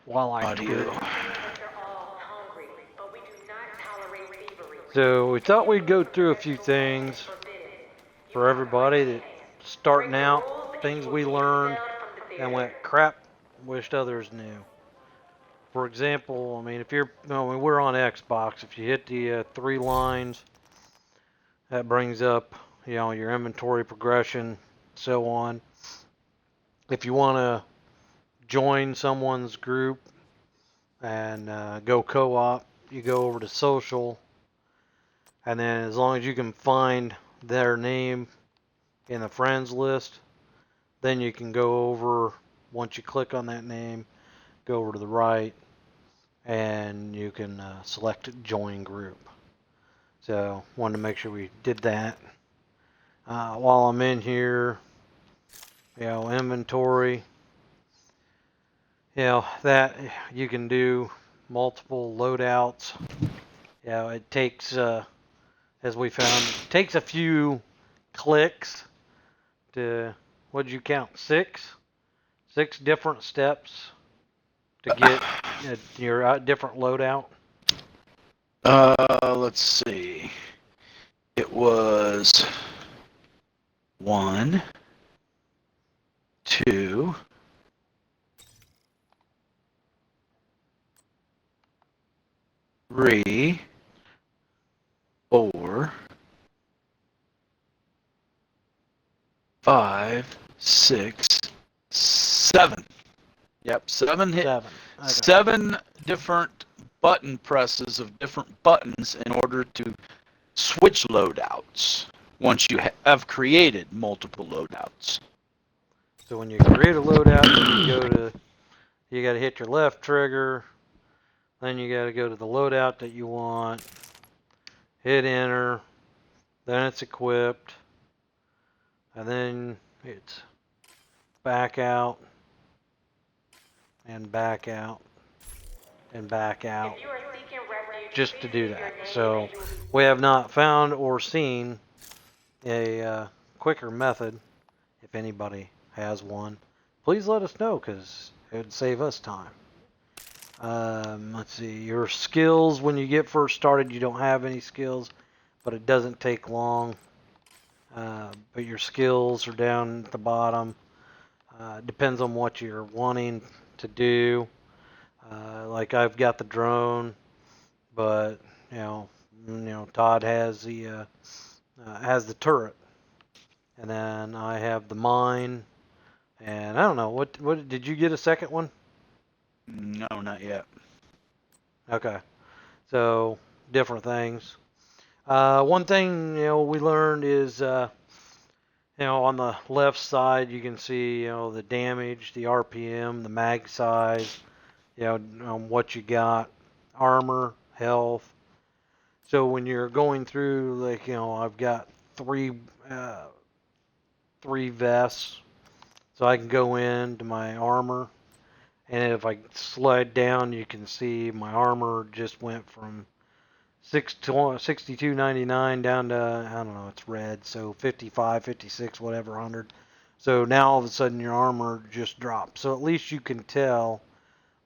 while I Audio. tweet. So we thought we'd go through a few things for everybody that starting out, things we learned and went crap, wished others knew. For example, I mean, if you're, we're on Xbox. If you hit the three lines, that brings up, your inventory progression, so on. If you want to join someone's group and go co-op, you go over to social, and then as long as you can find their name in the friends list, then you can go over, once you click on that name, go over to the right, and you can select join group. So wanted to make sure we did that. While I'm in here, inventory, that you can do multiple loadouts. It takes, as we found, it takes a few clicks to, what did you count, six different steps to get your different loadout. Let's see. It was 1, 2, 3, 4, 5, 6, 7. Yep, 7 hit. 7. Okay. 7 different button presses of different buttons in order to switch loadouts once you have created multiple loadouts. So when you create a loadout, you got to hit your left trigger, then you got to go to the loadout that you want, hit enter, then it's equipped, and then it's back out, and back out, and back out, just to do that. So we have not found or seen a quicker method. If anybody has one, please let us know, because it would save us time. Let's see, your skills, when you get first started, you don't have any skills, but it doesn't take long. But your skills are down at the bottom. Depends on what you're wanting to do. Like I've got the drone, but Todd has the turret, and then I have the mine, and I don't know what did you get a second one? No, not yet. Okay, so different things. One thing we learned is on the left side you can see the damage, the RPM, the mag size, what you got, armor, health. So when you're going through, like I've got three vests, so I can go into my armor, and if I slide down, you can see my armor just went from 62.99 down to, I don't know, it's red, so 55, 56, whatever, 100. So now all of a sudden your armor just drops. So at least you can tell,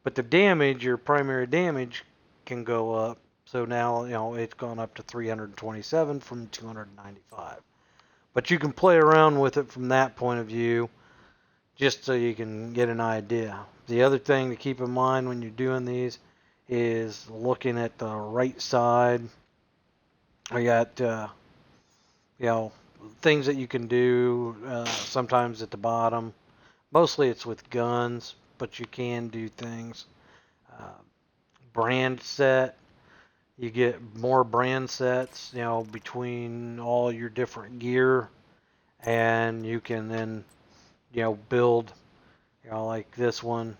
but the damage, your primary damage, can go up. So now it's gone up to 327 from 295. But you can play around with it from that point of view, just so you can get an idea. The other thing to keep in mind when you're doing these is looking at the right side. I got things that you can do sometimes at the bottom. Mostly it's with guns, but you can do things. Uh, Brand set. You get more brand sets, between all your different gear, and you can then, build, like this one,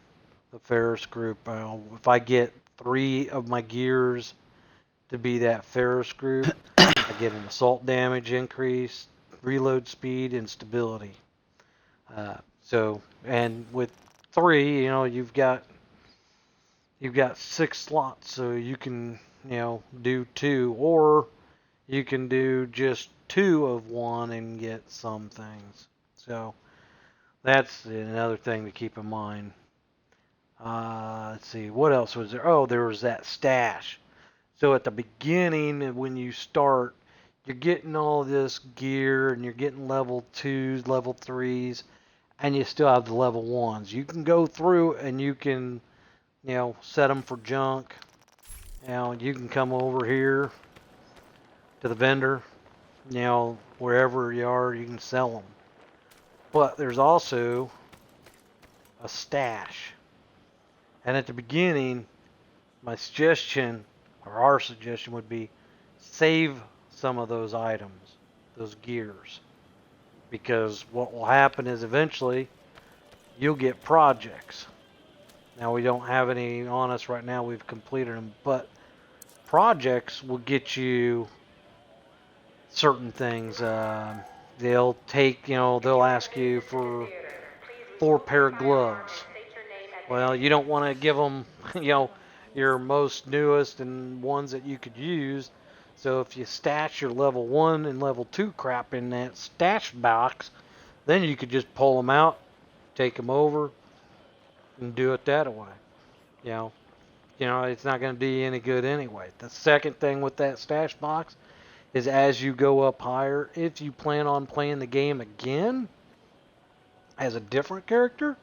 the Ferris group. If I get 3 of my gears to be that Ferris group, I get an assault damage increase, reload speed, and stability. And with 3, you've got 6 slots, so you can do 2, or you can do just 2 of one and get some things. So that's another thing to keep in mind. Let's see, what else was there? Oh, there was that stash. So at the beginning, when you start, you're getting all this gear and you're getting level 2s, level 3s, and you still have the level 1s. You can go through and you can, set them for junk. You can come over here to the vendor, wherever you are, you can sell them. But there's also a stash. And at the beginning, my suggestion, or our suggestion, would be save some of those items, those gears. Because what will happen is eventually you'll get projects. Now, we don't have any on us right now, we've completed them, but projects will get you certain things. They'll they'll ask you for 4 pair of gloves. Well, you don't want to give them, your most newest and ones that you could use. So if you stash your level 1 and level 2 crap in that stash box, then you could just pull them out, take them over, and do it that way. You know, it's not going to do you any good anyway. The second thing with that stash box is as you go up higher, if you plan on playing the game again as a different character,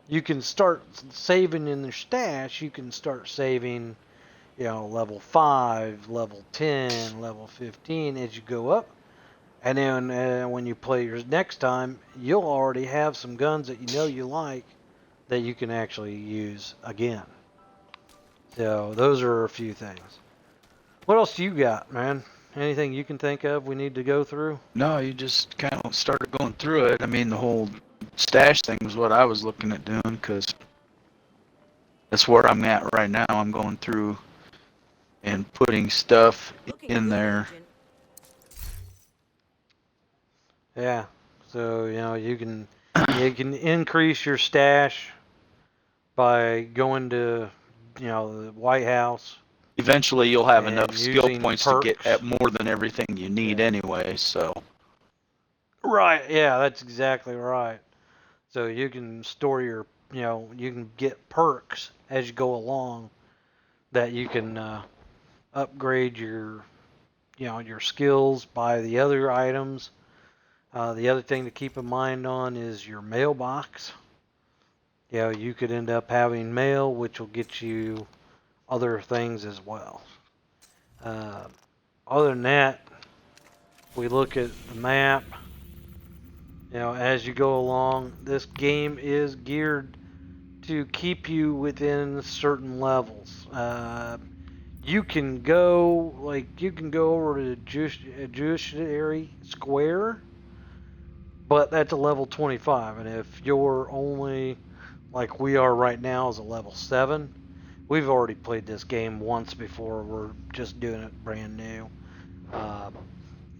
you can start saving in the stash. You can start saving, level 5, level 10, level 15 as you go up. And then when you play yours next time, you'll already have some guns that you like that you can actually use again. So those are a few things. What else do you got, man? Anything you can think of we need to go through? No, you just kind of started going through it. I mean, the whole stash thing was what I was looking at doing, because that's where I'm at right now. I'm going through and putting stuff in there. Yeah. So, you can increase your stash by going to, the White House. Eventually, you'll have and enough skill using points to get perks. at more than everything you need anyway, so. Right. Yeah, that's exactly right. So you can store your, you can get perks as you go along that you can upgrade your, your skills by the other items. The other thing to keep in mind on is your mailbox. You could end up having mail, which will get you other things as well. Other than that, we look at the map. As you go along, this game is geared to keep you within certain levels. You can go over to Judiciary Square, but that's a level 25, and if you're only like we are right now is a level 7, we've already played this game once before. We're just doing it brand new.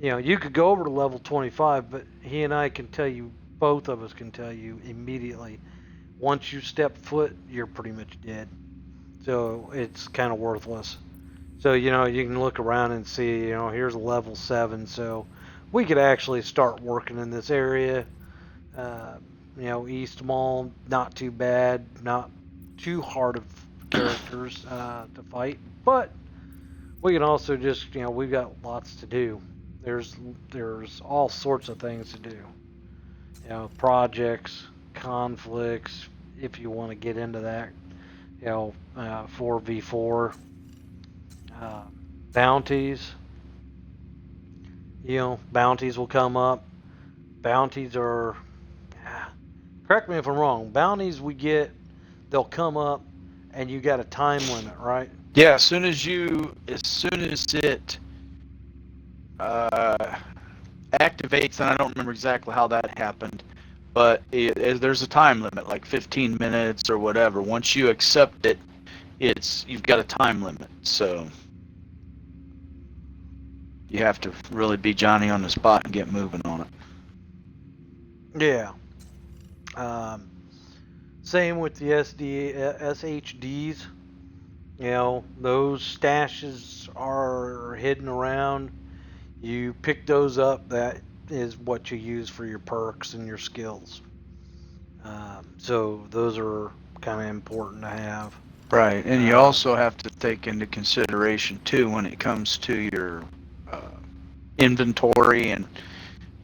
You could go over to level 25, but he and I can tell you, both of us can tell you immediately, once you step foot, you're pretty much dead. So it's kind of worthless. So, you can look around and see, here's a level 7, so we could actually start working in this area. East Mall, not too bad, not too hard of characters to fight, but we can also just, we've got lots to do. There's all sorts of things to do. Projects, conflicts, if you want to get into that. 4v4, bounties. Bounties will come up. Bounties are, correct me if I'm wrong. Bounties they'll come up, and you got a time limit, right? Yeah, as soon as it activates, and I don't remember exactly how that happened, but there's a time limit, like 15 minutes or whatever. Once you accept it, you've got a time limit, so you have to really be Johnny on the spot and get moving on it. Yeah. Same with the SHDs. Those stashes are hidden around. You pick those up. That is what you use for your perks and your skills. So those are kind of important to have. Right, and you also have to take into consideration too when it comes to your uh, inventory and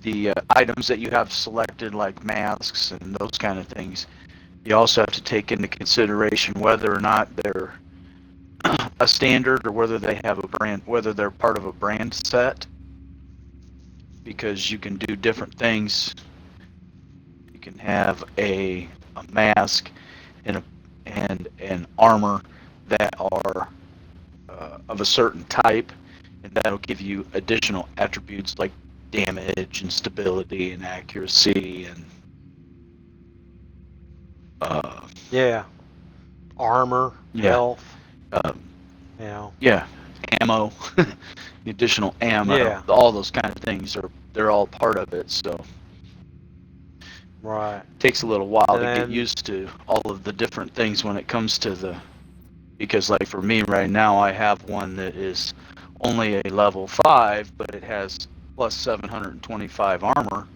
the items that you have selected, like masks and those kind of things. You also have to take into consideration whether or not they're a standard or whether they have a brand, whether they're part of a brand set, because you can do different things. You can have a mask and an armor that are of a certain type, and that'll give you additional attributes like damage and stability and accuracy and Yeah, armor, yeah, health, um, you know. yeah, ammo, the additional ammo, Yeah, all those kind of things they're all part of it. So right. it takes a little while And to get then, used to all of the different things when it comes to the, because like for me right now I have one that is only a level 5, but it has plus 725 armor,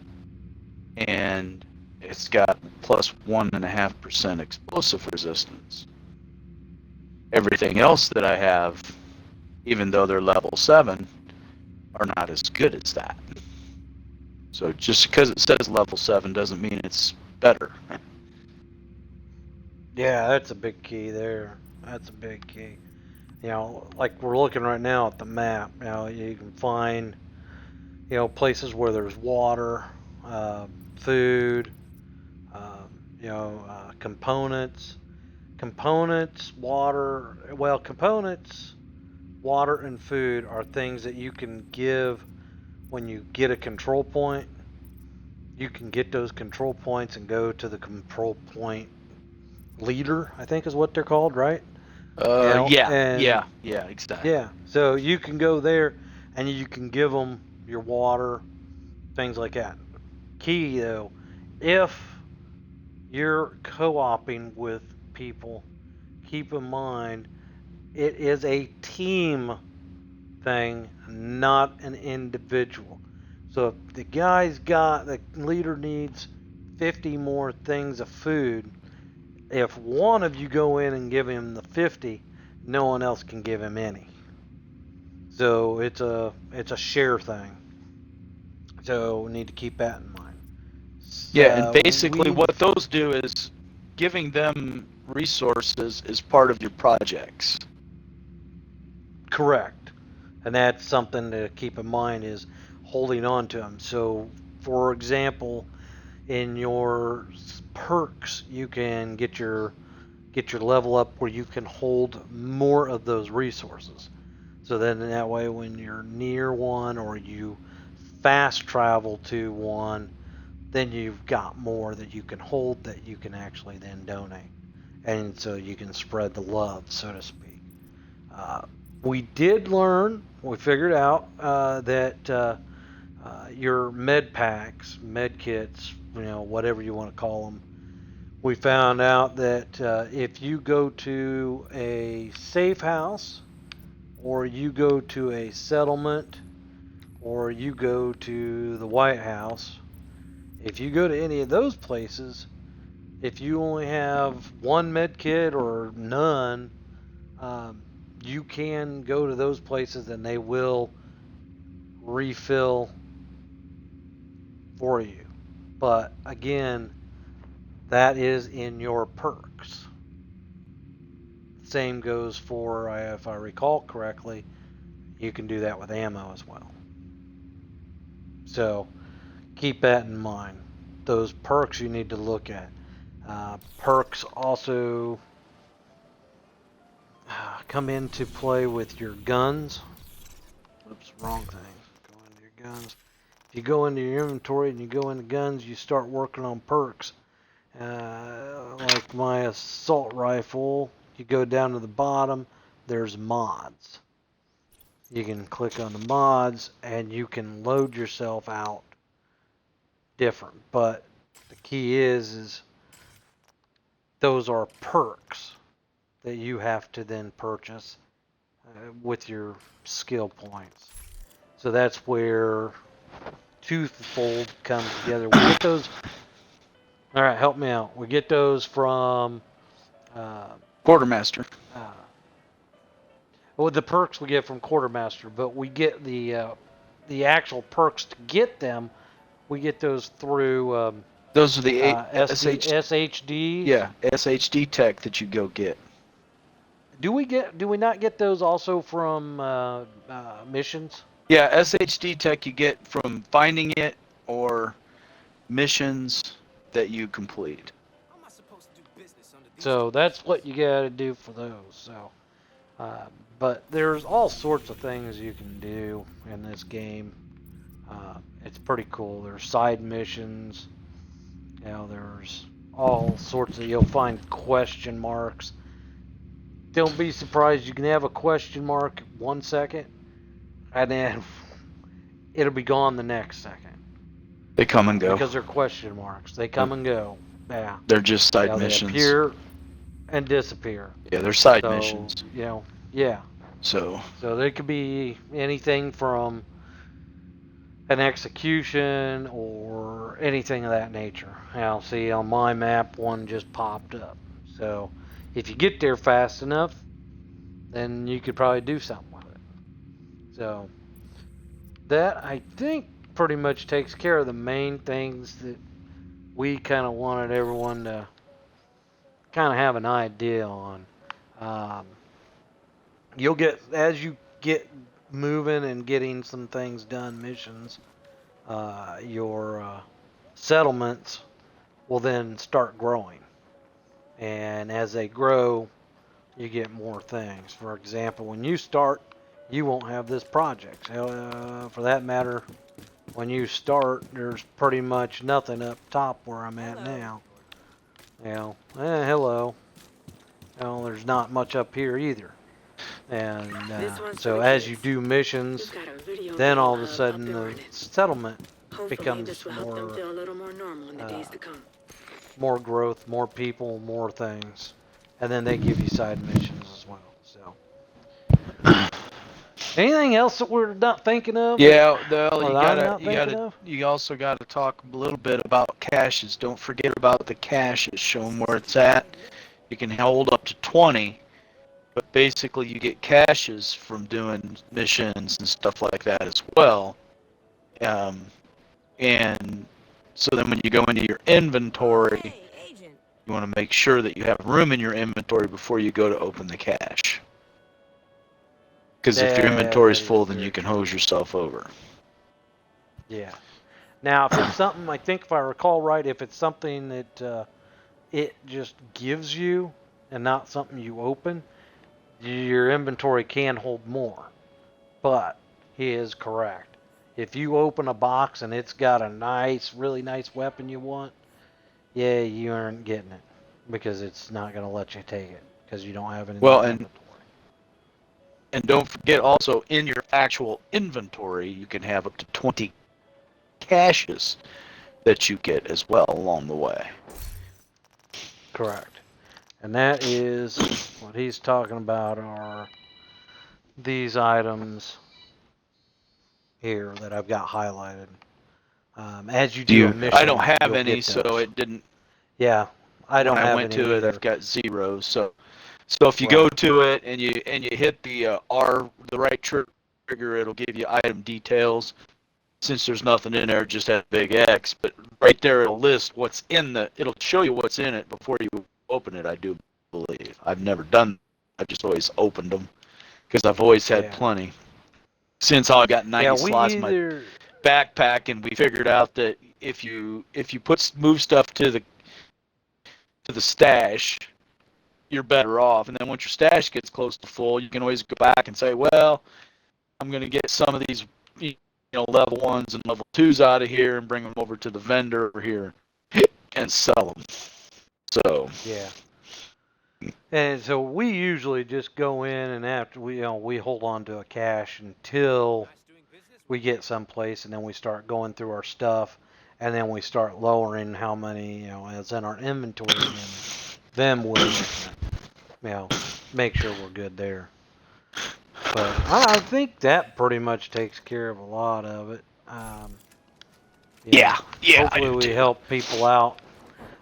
and it's got plus 1.5% explosive resistance. Everything else that I have, even though they're level 7, are not as good as that. So just because it says level 7 doesn't mean it's better. yeah, that's a big key there. That's a big key. You know, like we're looking right now at the map. You know, you can find, you know, places where there's water, food, components. Components, water, well, components, water, and food are things that you can give when you get a control point. You can get those control points and go to the control point leader, I think is what they're called, right? You know, and Yeah, exactly. yeah, so you can go there and you can give them your water, things like that. Key though, if you're co-oping with people, keep in mind it is a team thing, not an individual. So if the leader needs 50 more things of food, if one of you go in and give him the 50, no one else can give him any. So it's a share thing. So we need to keep that in mind. Yeah, and So basically what those do is giving them resources is part of your projects. correct, and that's something to keep in mind is holding on to them. So, for example, in your perks, you can get your level up where you can hold more of those resources. So then that way, when you're near one or you fast travel to one, then you've got more that you can hold that you can actually then donate. And so you can spread the love, so to speak. Uh, we did learn, we figured out that your med packs, med kits, you know, whatever you want to call them, we found out that if you go to a safe house or you go to a settlement or you go to the White House, if you go to any of those places, if you only have one med kit or none, you can go to those places and they will refill for you. But again, that is in your perks. Same goes for, if I recall correctly, you can do that with ammo as well. So keep that in mind. Those perks you need to look at. Perks also come into play with your guns. Oops, wrong thing. Go into your guns. If you go into your inventory and you go into guns, you start working on perks. Like my assault rifle, you go down to the bottom, there's mods. You can click on the mods and you can load yourself out different. But the key is those are perks that you have to then purchase with your skill points. So that's where Twofold comes together. We get those. All right, help me out. We get those from Uh, Quartermaster. uh, well, the perks we get from Quartermaster, but we get the actual perks to get them. We get those through Those are the SHDs. yeah, SHD tech that you go get. Do we not get those also from missions? Yeah, SHD tech you get from finding it or missions that you complete. So that's what you got to do for those. So, but there's all sorts of things you can do in this game. It's pretty cool. There's side missions. There's all sorts of. You'll find question marks. Don't be surprised. You can have a question mark 1 second, and then it'll be gone the next second. They come and go. Because they're question marks. They come and go. Yeah. They're just side missions. They appear and disappear. Yeah, they're side missions. Yeah. So they could be anything from an execution or anything of that nature. Now, see, on my map, one just popped up. So if you get there fast enough, then you could probably do something with it. So that, I think, pretty much takes care of the main things that we kind of wanted everyone to kind of have an idea on. You'll get, as you get moving and getting some things done, missions, your settlements will then start growing. And as they grow, you get more things. For example, when you start, you won't have this project. For that matter, when you start, there's pretty much nothing up top where I'm at now. Hello. There's not much up here either. And so as you do missions, then all of a sudden the settlement becomes more growth, more people, more things. And then they give you side missions as well. So anything else that we're not thinking of? Yeah, you also gotta talk a little bit about caches. Don't forget about the caches. Show them where it's at. You can hold up to 20, but basically you get caches from doing missions and stuff like that as well. And so then when you go into your inventory, you want to make sure that you have room in your inventory before you go to open the cache. Because if your inventory is full, then you can hose yourself over. Yeah. Now, if it's something, I think if I recall right, if it's something that it just gives you and not something you open, your inventory can hold more. But he is correct. If you open a box and it's got a really nice weapon you want, yeah, you aren't getting it because it's not going to let you take it because you don't have it in your inventory. And don't forget also, in your actual inventory, you can have up to 20 caches that you get as well along the way. Correct. And that is what he's talking about are these items here that I've got highlighted. As you do a mission, I don't have any, so it didn't. Yeah, I don't have any. When I went to it, I've got 0. So if you go to it and you hit the the right trigger, it'll give you item details. Since there's nothing in there, just have a big X. But right there, it'll list what's in it'll show you what's in it before you open it, I do believe. I've never done. I've just always opened them because I've always had plenty. Since I got 90 slots in my backpack, and we figured out that if you move stuff to the stash, you're better off. And then once your stash gets close to full, you can always go back and say, well, I'm going to get some of these level 1s and level 2s out of here and bring them over to the vendor here and sell them. So yeah. And so we usually just go in, and after we hold on to a cache until we get someplace, and then we start going through our stuff, and then we start lowering how many is in our inventory, and then we'll make sure we're good there. But I think that pretty much takes care of a lot of it. Hopefully we help people out.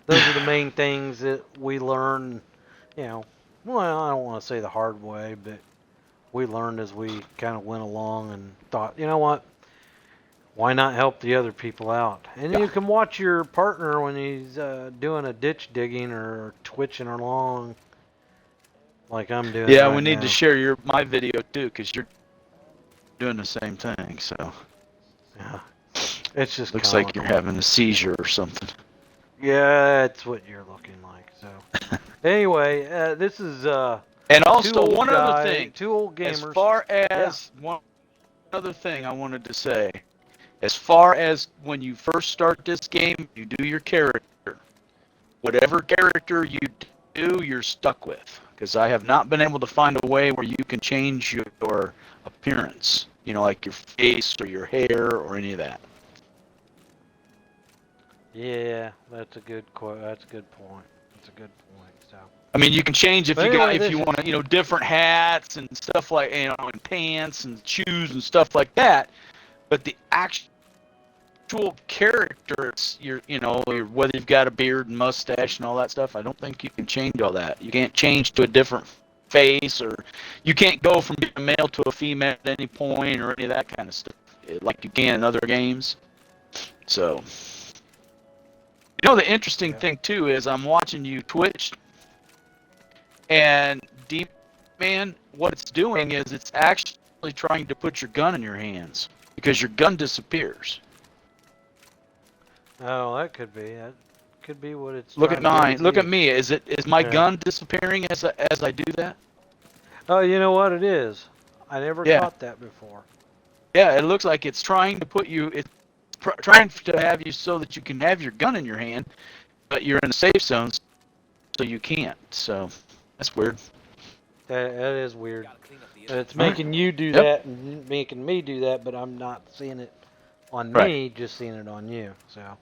Those are the main things that we learn you know, well, I don't want to say the hard way, but we learned as we kind of went along and thought, you know what? Why not help the other people out? And Yeah. you can watch your partner when he's doing a ditch digging or twitching along like I'm doing Yeah, we right need to now. share my video too, because you're doing the same thing. So Yeah. It's just looks like you're comical. having a seizure or something. Yeah, that's what you're looking like. So anyway, this is And two also, old one other guy, thing, two old as gamers. far Yeah. as one other thing I wanted to say, as far as when you first start this game, you do your character. Whatever character you do, you're stuck with. Because I have not been able to find a way where you can change your appearance. You know, like your face or your hair or any of that. Yeah, that's a good that's a good point. That's a good point. So, I mean, you can change but anyway, if this you is want to, different hats and stuff like, and pants and shoes and stuff like that. But the actual character, it's whether you've got a beard and mustache and all that stuff, I don't think you can change all that. You can't change to a different face, or you can't go from being a male to a female at any point, or any of that kind of stuff, like you can in other games. So, the interesting yeah. thing too is I'm watching you Twitch, and Deep Man, what it's doing is it's actually trying to put your gun in your hands because your gun disappears. Oh, that could be. That could be what it's Look at trying to get mine. with Look at you. me. Is my Yeah. gun disappearing as I do that? Oh, you know what it is? I never Yeah. caught that before. Yeah, it looks like it's trying to put you. It's trying to have you so that you can have your gun in your hand, but you're in a safe zone, so you can't. So that's weird. That is weird. It's All right. making you do Yep. that and making me do that, but I'm not seeing it on Right. me, just seeing it on you. So.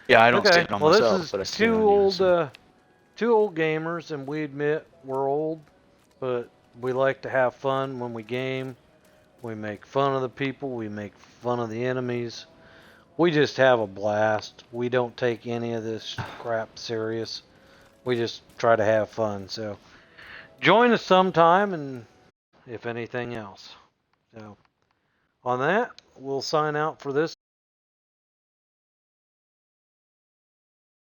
Yeah, I don't see Okay. it on Well, this myself, is but I see it on you. So. two old gamers, and we admit we're old, but we like to have fun when we game. We make fun of the people. We make fun of the enemies. We just have a blast. We don't take any of this crap serious. We just try to have fun. So join us sometime, and if anything else. So on that, we'll sign out for this